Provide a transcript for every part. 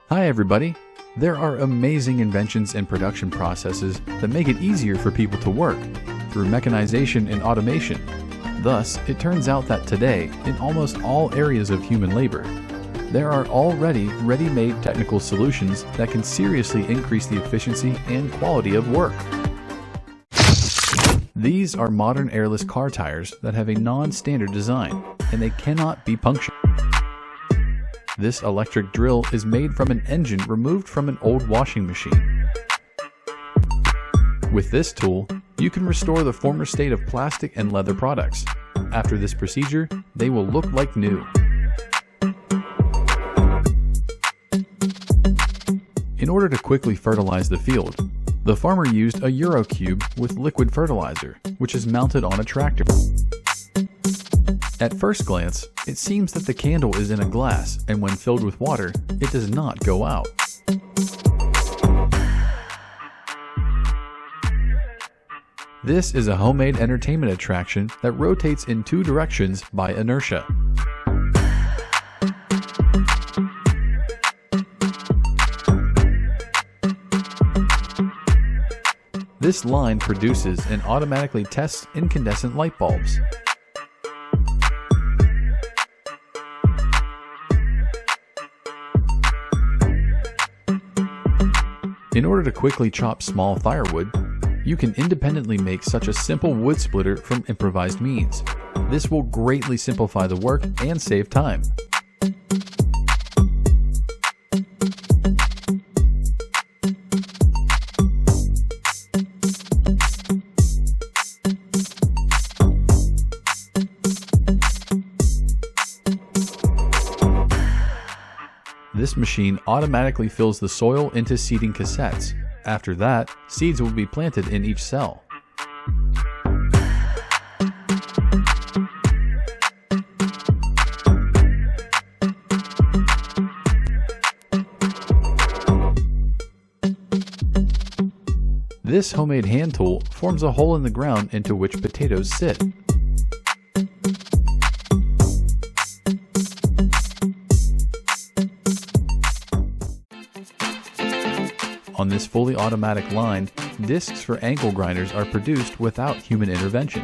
Hi everybody! There are amazing inventions and production processes that make it easier for people to work through mechanization and automation. Thus, it turns out that today, in almost all areas of human labor, there are already ready-made technical solutions that can seriously increase the efficiency and quality of work. These are modern airless car tires that have a non-standard design, and they cannot be punctured. This electric drill is made from an engine removed from an old washing machine. With this tool, you can restore the former state of plastic and leather products. After this procedure, they will look like new. In order to quickly fertilize the field, the farmer used a Euro cube with liquid fertilizer, which is mounted on a tractor. At first glance, it seems that the candle is in a glass, and when filled with water, it does not go out. This is a homemade entertainment attraction that rotates in two directions by inertia. This line produces and automatically tests incandescent light bulbs. In order to quickly chop small firewood, you can independently make such a simple wood splitter from improvised means. This will greatly simplify the work and save time. This machine automatically fills the soil into seeding cassettes. After that, seeds will be planted in each cell. This homemade hand tool forms a hole in the ground into which potatoes sit. On this fully automatic line, discs for angle grinders are produced without human intervention.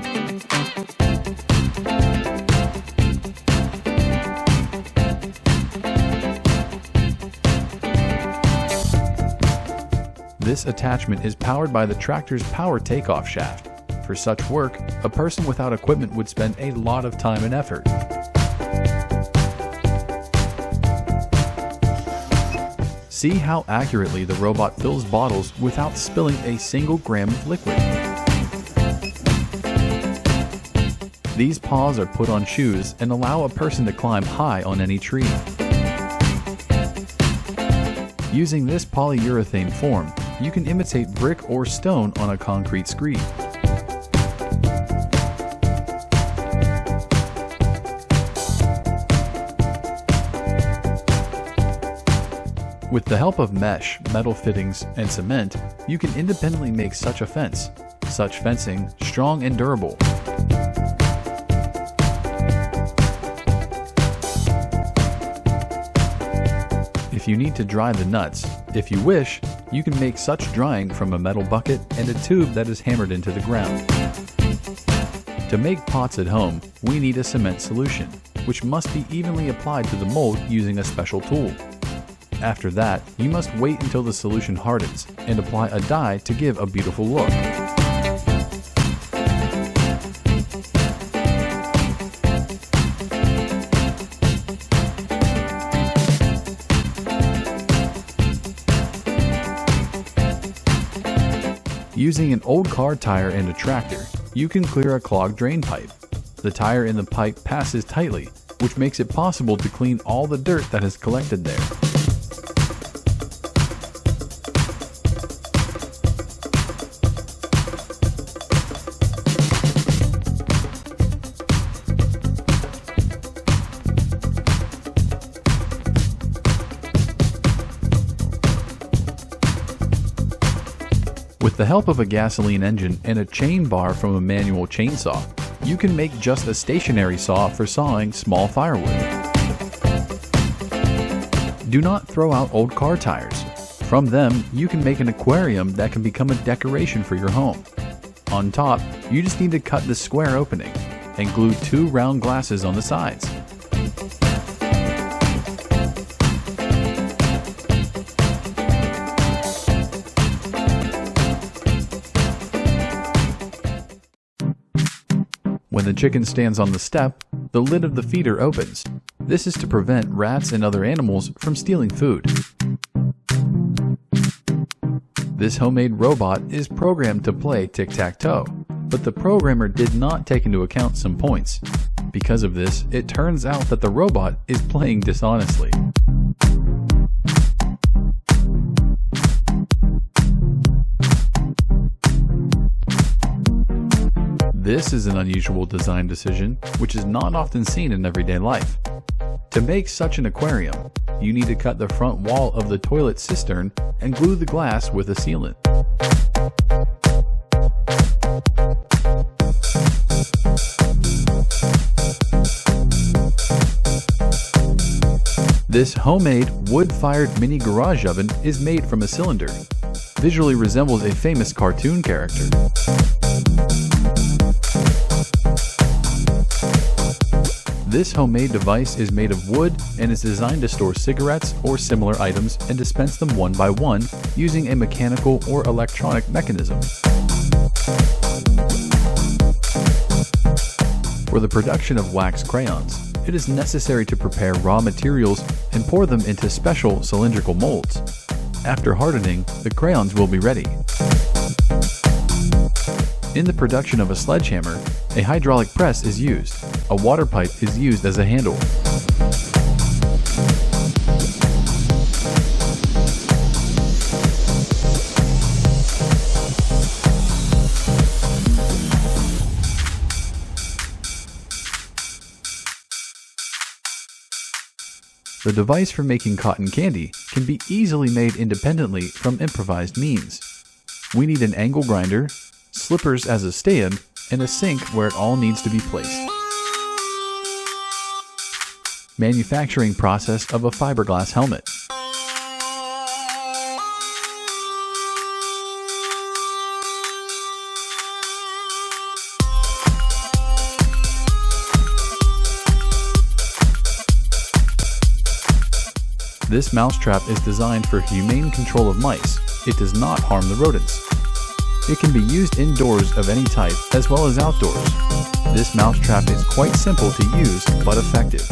This attachment is powered by the tractor's power takeoff shaft. For such work, a person without equipment would spend a lot of time and effort. See how accurately the robot fills bottles without spilling a single gram of liquid. These paws are put on shoes and allow a person to climb high on any tree. Using this polyurethane form, you can imitate brick or stone on a concrete screed. With the help of mesh, metal fittings, and cement, you can independently make such a fence. Such fencing, strong and durable. If you need to dry the nuts, if you wish, you can make such drying from a metal bucket and a tube that is hammered into the ground. To make pots at home, we need a cement solution, which must be evenly applied to the mold using a special tool. After that, you must wait until the solution hardens and apply a dye to give a beautiful look. Using an old car tire and a tractor, you can clear a clogged drain pipe. The tire in the pipe passes tightly, which makes it possible to clean all the dirt that has collected there. With the help of a gasoline engine and a chain bar from a manual chainsaw, you can make just a stationary saw for sawing small firewood. Do not throw out old car tires. From them, you can make an aquarium that can become a decoration for your home. On top, you just need to cut the square opening and glue 2 round glasses on the sides. When the chicken stands on the step, the lid of the feeder opens. This is to prevent rats and other animals from stealing food. This homemade robot is programmed to play tic-tac-toe, but the programmer did not take into account some points. Because of this, it turns out that the robot is playing dishonestly. This is an unusual design decision, which is not often seen in everyday life. To make such an aquarium, you need to cut the front wall of the toilet cistern and glue the glass with a sealant. This homemade wood-fired mini garage oven is made from a cylinder. Visually resembles a famous cartoon character. This homemade device is made of wood and is designed to store cigarettes or similar items and dispense them one by one using a mechanical or electronic mechanism. For the production of wax crayons, it is necessary to prepare raw materials and pour them into special cylindrical molds. After hardening, the crayons will be ready. In the production of a sledgehammer, a hydraulic press is used. A water pipe is used as a handle. The device for making cotton candy can be easily made independently from improvised means. We need an angle grinder, slippers as a stand, and a sink where it all needs to be placed. Manufacturing process of a fiberglass helmet. This mousetrap is designed for humane control of mice. It does not harm the rodents. It can be used indoors of any type as well as outdoors. This mousetrap is quite simple to use but effective.